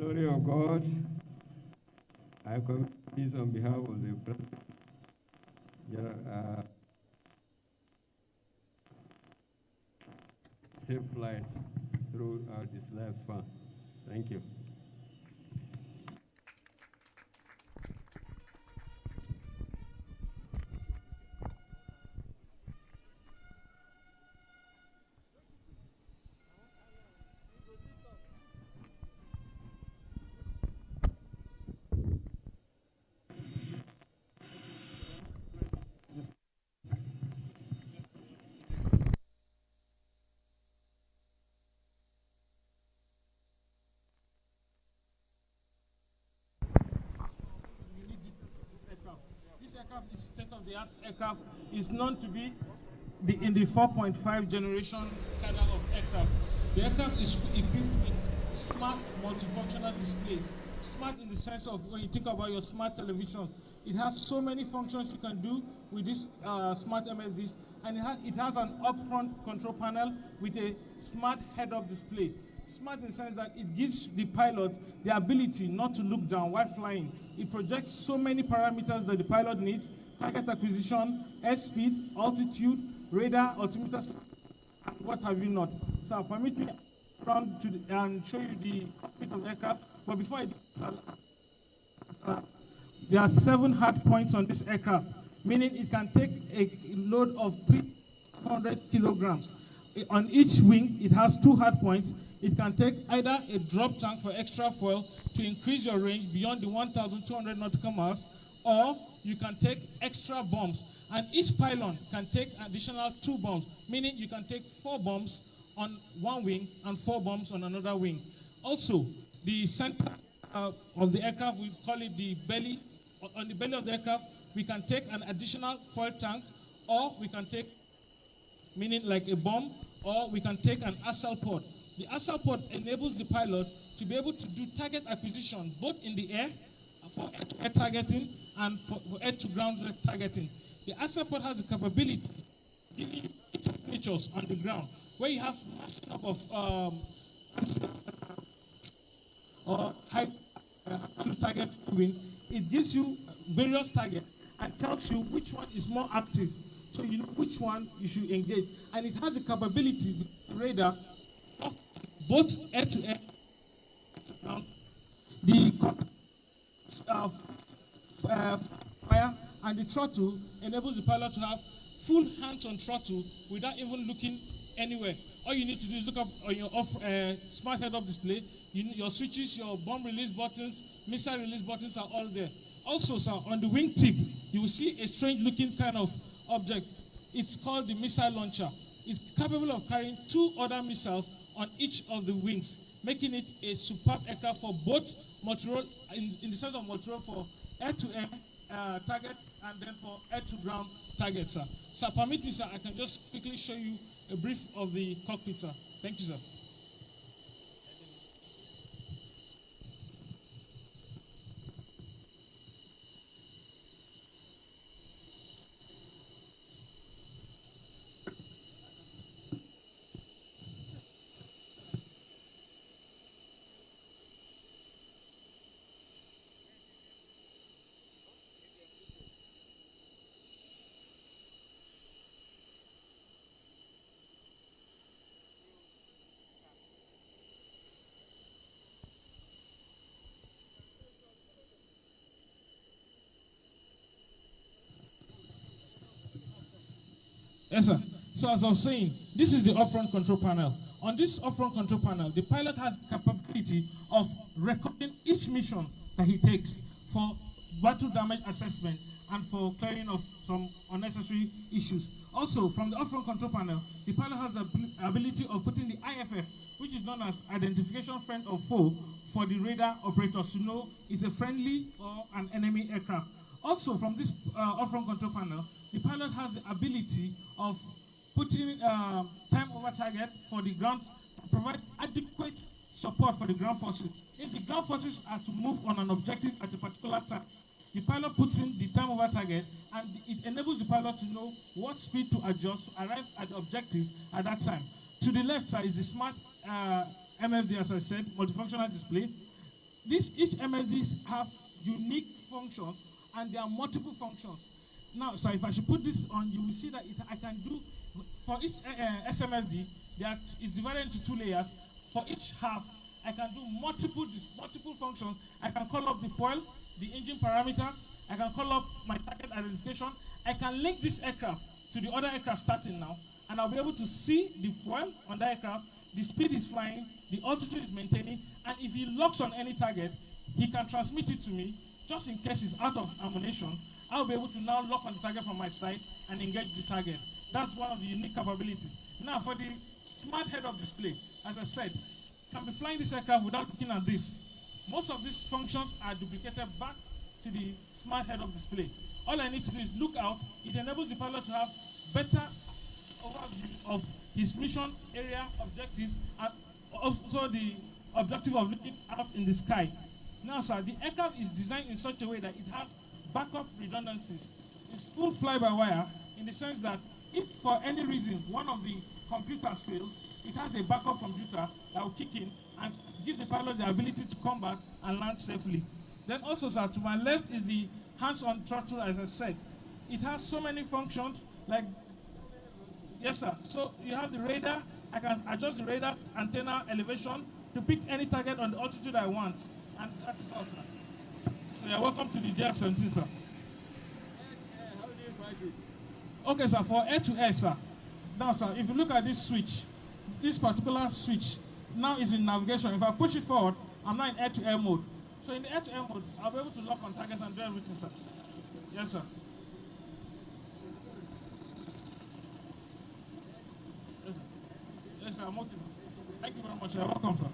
glory of God, I commit this on behalf of the President. Safe flight throughout this lifespan. Thank you. Is state-of-the-art aircraft is known to be in the 4.5 generation cadre of aircraft. The aircraft is equipped with smart multifunctional displays. Smart in the sense of when you think about your smart televisions, it has so many functions you can do with this smart MSDs, and it has an upfront control panel with a smart head-up display. Smart in the sense that it gives the pilot the ability not to look down while flying. It projects so many parameters that the pilot needs: target acquisition, airspeed, altitude, radar, altimeter, and what have you not. So permit me to run and show you the cockpit of the aircraft. But before I do, there are 7 hard points on this aircraft, meaning it can take a load of 300 kilograms. On each wing, it has 2 hard points. It can take either a drop tank for extra fuel to increase your range beyond the 1,200 nautical miles, or you can take extra bombs. And each pylon can take additional 2 bombs, meaning you can take 4 bombs on one wing and 4 bombs on another wing. Also, the center of the aircraft, we call it the belly. On the belly of the aircraft, we can take an additional fuel tank, or we can take, meaning like a bomb, or we can take an ASAL pod. The ASAL pod enables the pilot to be able to do target acquisition both in the air for air targeting and for air-to-ground targeting. The ASAL pod has the capability of giving you signatures on the ground, where you have matching up of or high target moving. It gives you various targets and tells you which one is more active, so you know which one you should engage. And it has the capability with the radar, both air-to-air, the fire and the throttle enables the pilot to have full hands on throttle without even looking anywhere. All you need to do is look up on your smart head-up display. Your switches, your bomb release buttons, missile release buttons are all there. Also, sir, on the wingtip, you will see a strange-looking kind of object. It's called the missile launcher. It's capable of carrying 2 other missiles on each of the wings, making it a superb aircraft for both multi-role, in the sense of multi-role for air-to-air targets and then for air-to-ground targets, sir. Sir, permit me, sir, I can just quickly show you a brief of the cockpit, sir. Thank you, sir. Yes, sir. So as I was saying, this is the upfront control panel. On this upfront control panel, the pilot has the capability of recording each mission that he takes for battle damage assessment and for clearing of some unnecessary issues. Also, from the upfront control panel, the pilot has the ability of putting the IFF, which is known as identification friend or foe, for the radar operators to know it's a friendly or an enemy aircraft. Also, from this upfront control panel, the pilot has the ability of putting time over target for the ground to provide adequate support for the ground forces. If the ground forces are to move on an objective at a particular time, the pilot puts in the time over target, and it enables the pilot to know what speed to adjust to arrive at the objective at that time. To the left side is the smart MFD, as I said, multifunctional display. Each MSDs have unique functions, and there are multiple functions. Now, so if I should put this on, you will see that I can do, for each SMSD, it's divided into 2 layers. For each half, I can do multiple functions. I can call up the fuel, the engine parameters. I can call up my target identification. I can link this aircraft to the other aircraft starting now, and I'll be able to see the fuel on the aircraft, the speed is flying, the altitude is maintaining, and if he locks on any target, he can transmit it to me, just in case it's out of ammunition. I'll be able to now lock on the target from my side and engage the target. That's one of the unique capabilities. Now, for the smart head-up display, as I said, can be flying this aircraft without looking at this. Most of these functions are duplicated back to the smart head-up display. All I need to do is look out. It enables the pilot to have better overview of his mission area objectives, and also the objective of looking out in the sky. Now, sir, the aircraft is designed in such a way that it has backup redundancies. It's full fly-by-wire in the sense that if for any reason one of the computers fails, it has a backup computer that will kick in and give the pilot the ability to come back and land safely. Then also, sir, to my left is the hands-on throttle, as I said. It has so many functions, like, yes, sir. So you have the radar. I can adjust the radar antenna elevation to pick any target on the altitude I want. And that is all, sir. So you're welcome to the jf.17, sir. How do you find it? Okay, sir, for air-to-air, sir. Now, sir, if you look at this switch, this particular switch now is in navigation. If I push it forward, I'm now in air-to-air mode. So in the air-to-air mode, I'll be able to lock on targets and do everything, sir. Yes, sir. Yes, sir, I'm okay. Thank you very much. You're welcome, sir.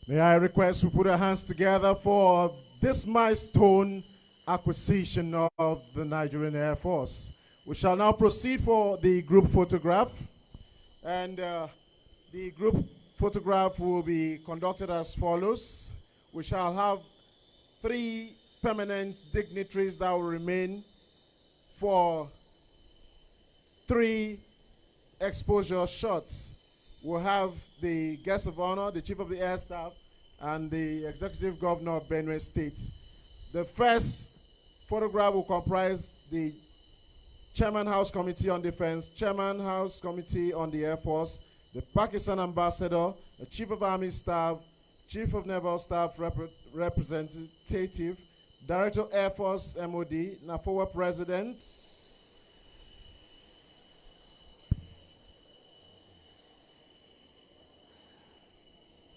May I request we put our hands together for this milestone acquisition of the Nigerian Air Force. We shall now proceed for the group photograph. And the group photograph will be conducted as follows. We shall have 3 permanent dignitaries that will remain for 3 exposure shots. We'll have the guest of honor, the chief of the air staff, and the executive governor of Benue State. The first photograph will comprise the Chairman House Committee on Defense, Chairman House Committee on the Air Force, the Pakistan Ambassador, the Chief of Army Staff, Chief of Naval Staff Representative, Director Air Force MOD, NAFOA President.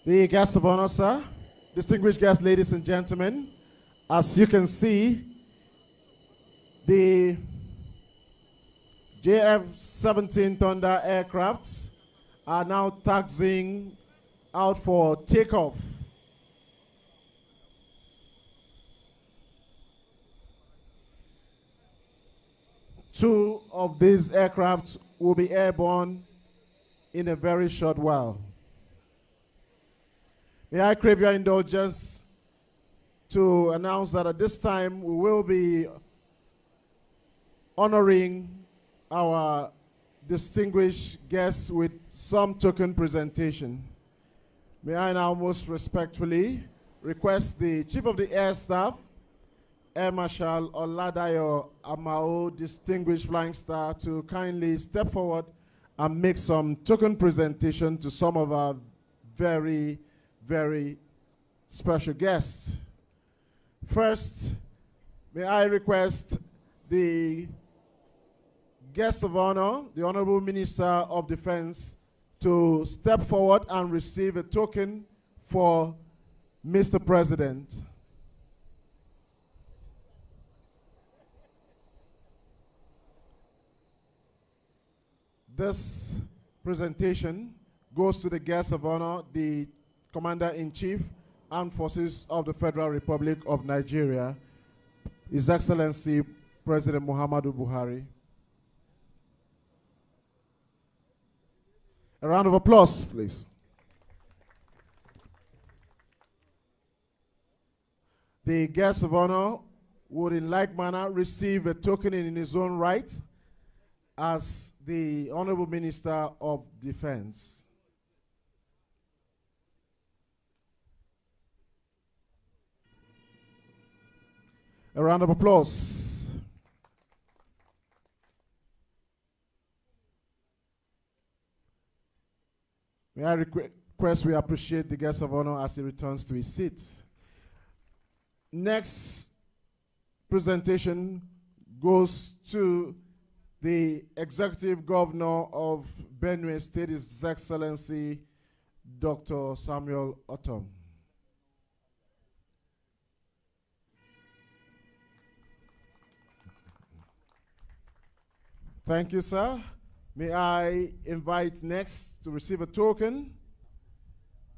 The guests of honor, sir, distinguished guests, ladies and gentlemen, as you can see, the jf.17 Thunder aircrafts are now taxiing out for takeoff. Two of these aircrafts will be airborne in a very short while. May I crave your indulgence to announce that at this time we will be honoring our distinguished guests with some token presentation. May I now most respectfully request the Chief of the Air Staff, Air Marshal Oladayo Amao, distinguished flying star, to kindly step forward and make some token presentation to some of our very, very special guests. First, may I request the guest of honor, the Honorable Minister of Defense, to step forward and receive a token for Mr. President. This presentation goes to the guest of honor, the Commander-in-Chief, Armed Forces of the Federal Republic of Nigeria, His Excellency President Muhammadu Buhari. A round of applause, please. The guest of honor would in like manner receive a token in his own right. as the Honorable Minister of Defense. A round of applause. May I request we appreciate the guest of honor as he returns to his seat. Next presentation goes to the Executive Governor of Benue State, His Excellency Dr. Samuel Otom. Thank you, sir. May I invite next to receive a token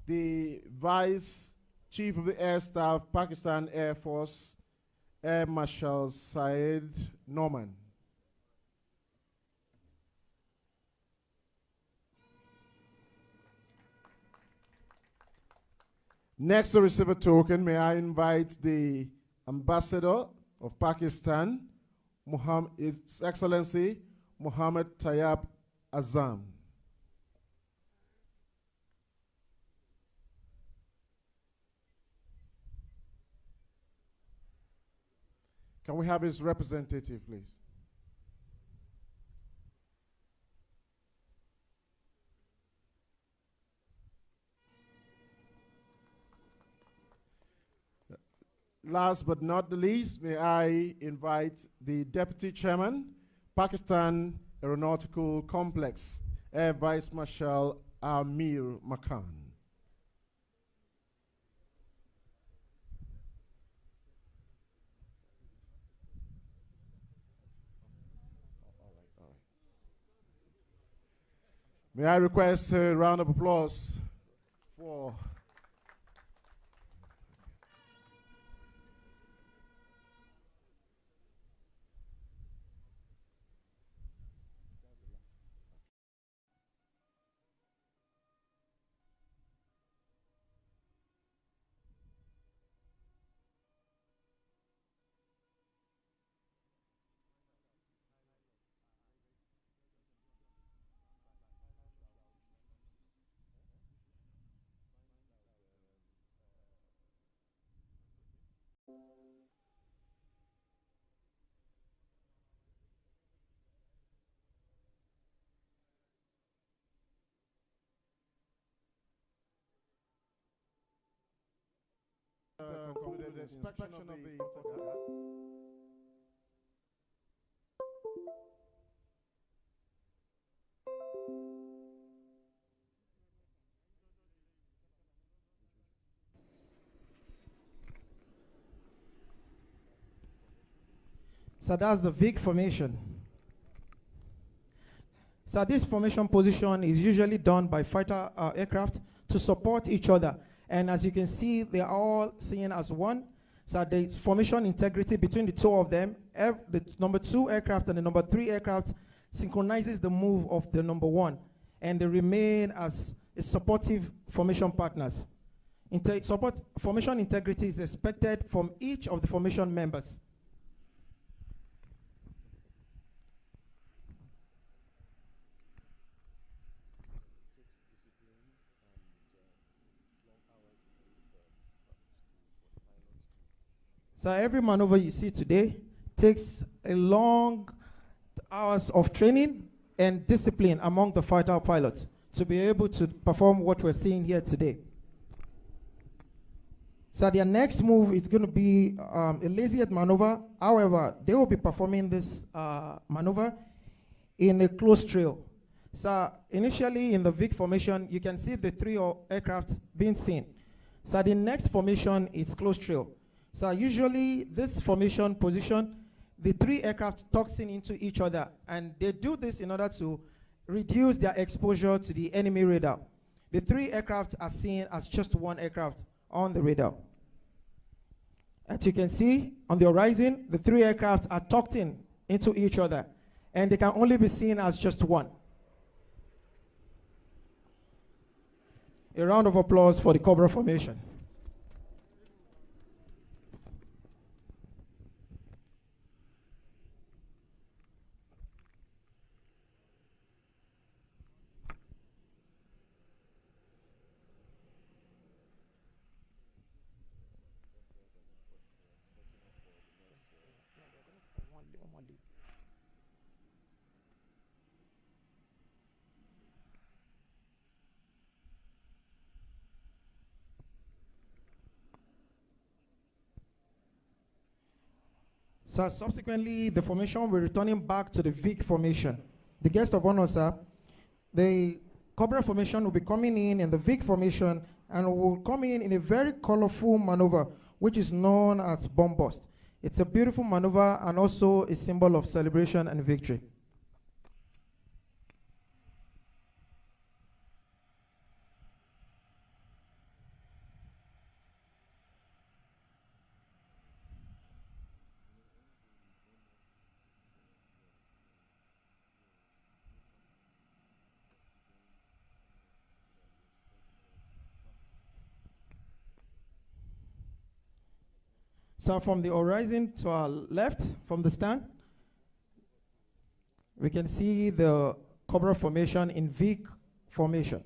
the Vice Chief of the Air Staff, Pakistan Air Force, Air Marshal Syed Norman. Next to receive a token, may I invite the Ambassador of Pakistan, His Excellency Muhammad Tayyab Azam. Can we have his representative, please? Last but not the least, may I invite the Deputy Chairman, Pakistan Aeronautical Complex, Air Vice Marshal Amir Makan. May I request a round of applause for concluded the inspection of the photograph. So that's the VIC formation. So this formation position is usually done by fighter aircraft to support each other. And as you can see, they are all seen as one. So the formation integrity between the two of them, the number 2 aircraft and the number 3 aircraft synchronizes the move of the number 1. And they remain as supportive formation partners. Formation integrity is expected from each of the formation members. So every maneuver you see today takes a long hours of training and discipline among the fighter pilots to be able to perform what we're seeing here today. So their next move is going to be a lazy maneuver. However, they will be performing this maneuver in a close trail. So initially in the VIC formation, you can see the 3 aircraft being seen. So the next formation is close trail. So usually this formation position, the 3 aircraft toxin into each other, and they do this in order to reduce their exposure to the enemy radar. The 3 aircraft are seen as just 1 aircraft on the radar. As you can see on the horizon, the 3 aircraft are tucked in into each other, and they can only be seen as just 1. A round of applause for the Cobra formation. So subsequently, the formation will be returning back to the Vic formation. The guest of honor, sir, the Cobra formation will be coming in the Vic formation and will come in a very colorful maneuver, which is known as bomb bust. It's a beautiful maneuver and also a symbol of celebration and victory. So from the horizon to our left, from the stand, we can see the Cobra formation in Vic formation.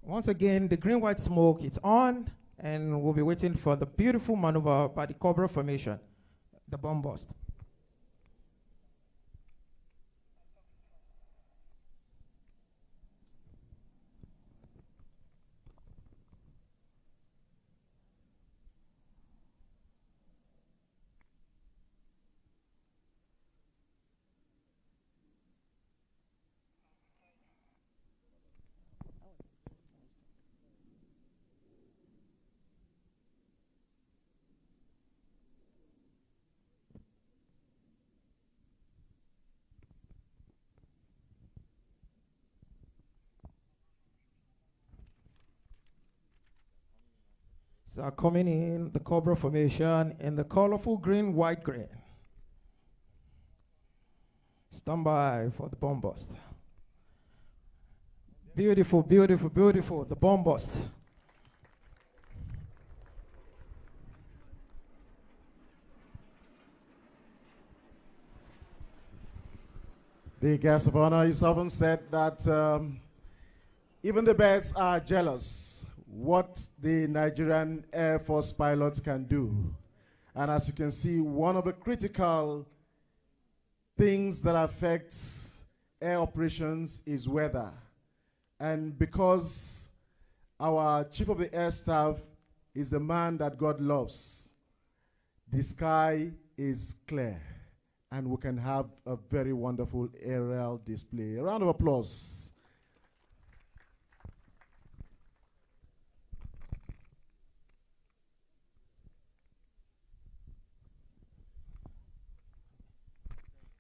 Once again, the green-white smoke is on, and we'll be waiting for the beautiful maneuver by the Cobra formation, the bomb bust. So coming in the Cobra formation in the colorful green, white, green. Stand by for the bomb bust. Beautiful, beautiful, beautiful, the bomb bust. The guest of honor is often said that even the birds are jealous what the Nigerian Air Force pilots can do. And as you can see, one of the critical things that affects air operations is weather. And because our Chief of the Air Staff is the man that God loves, the sky is clear and we can have a very wonderful aerial display. A round of applause.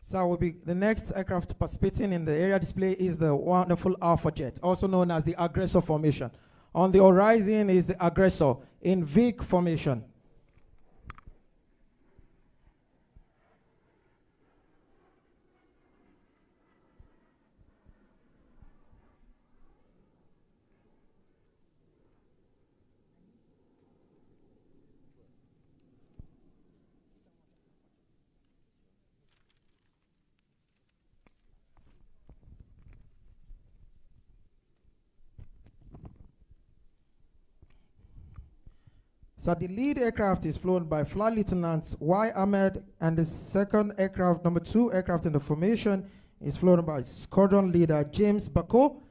So the next aircraft participating in the area display is the wonderful Alpha Jet, also known as the Aggressor formation. On the horizon is the Aggressor in Vic formation. So the lead aircraft is flown by Flight Lieutenant Y. Ahmed, and the second aircraft, number 2 aircraft in the formation, is flown by Squadron Leader James Bako.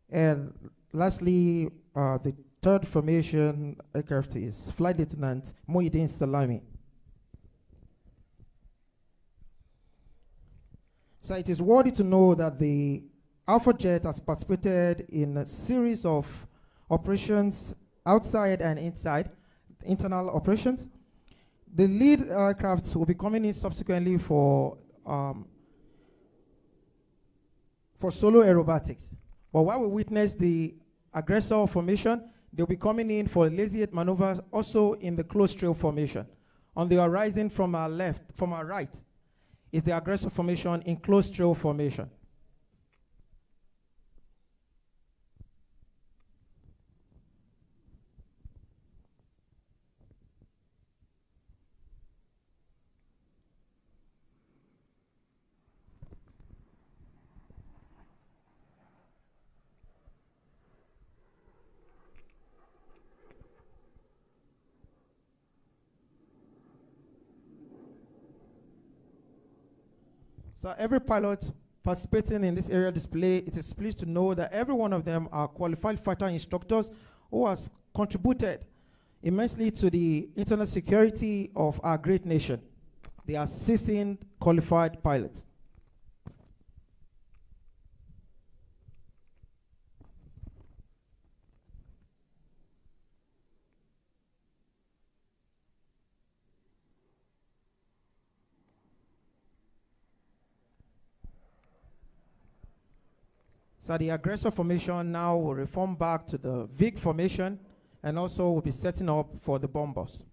And lastly, the third formation aircraft is Flight Lieutenant Muhyiddin Salami. So it is worthy to know that the Alpha Jet has participated in a series of operations outside and inside, internal operations. The lead aircraft will be coming in subsequently for solo aerobatics. But while we witness the Aggressor formation, they'll be coming in for lazy maneuvers also in the closed trail formation. On the horizon from our right, is the Aggressor formation in closed trail formation. So every pilot participating in this area display, it is pleased to know that every one of them are qualified fighter instructors who has contributed immensely to the internal security of our great nation. They are seasoned, qualified pilots. So the aggressor formation now will reform back to the VIG formation, and also will be setting up for the bombers.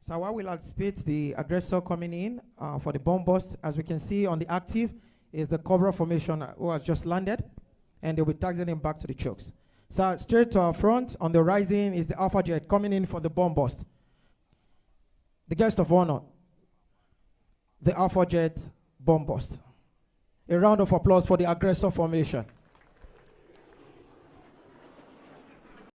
So while we'll anticipate the aggressor coming in for the bomb bust, as we can see on the active is the Cobra formation who has just landed, and they'll be taxiing him back to the chokes. So straight to our front on the rising is the Alpha Jet coming in for the bomb bust. The guest of honor, the Alpha Jet bomb bust. A round of applause for the aggressor formation.